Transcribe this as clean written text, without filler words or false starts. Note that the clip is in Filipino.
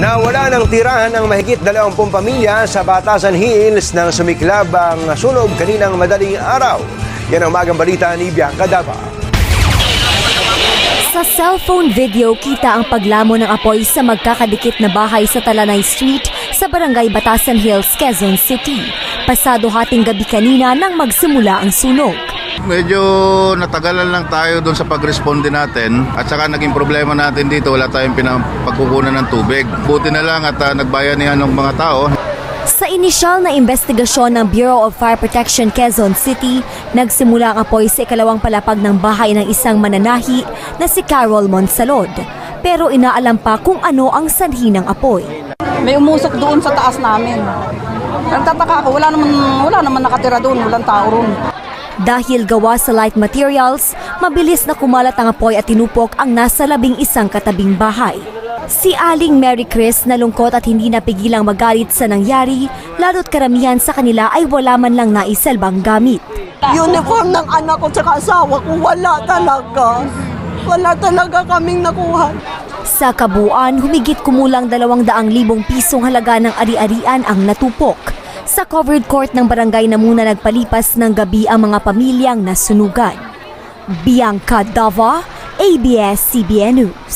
Nawala ng tirahan ng mahigit 20 pamilya sa Batasan Hills nang sumiklab ang sunog kaninang madaling araw. Yan ang umagang balita ni Bianca Dava. Sa cellphone video, kita ang paglamon ng apoy sa magkakadikit na bahay sa Talanay Street sa Barangay Batasan Hills, Quezon City. Pasado hating gabi kanina nang magsimula ang sunog. Medyo natagalan lang tayo doon sa pag-responde natin at saka naging problema natin dito, wala tayong pagkukunan ng tubig. Buti na lang at nagbayanihan ng mga tao. Sa inisyal na investigasyon ng Bureau of Fire Protection Quezon City, nagsimula ang apoy sa ikalawang palapag ng bahay ng isang mananahi na si Carol Monsalod. Pero inaalam pa kung ano ang sanhi ng apoy. May umusok doon sa taas namin. Nagtataka ako, wala naman nakatira doon, walang tao roon. Dahil gawa sa light materials, mabilis na kumalat ang apoy at tinupok ang nasa 11 katabing bahay. Si Aling Mary Chris nalungkot at hindi napigilang magalit sa nangyari, lalo't karamihan sa kanila ay wala man lang naisalbang gamit. Uniform ng anak ko at asawa ko, wala talaga. Wala talaga kaming nakuha. Sa kabuuan, humigit kumulang 200,000 pisong halaga ng ari-arian ang natupok. Sa covered court ng barangay na muna nagpalipas ng gabi ang mga pamilyang nasunugan. Bianca Dava, ABS-CBN News.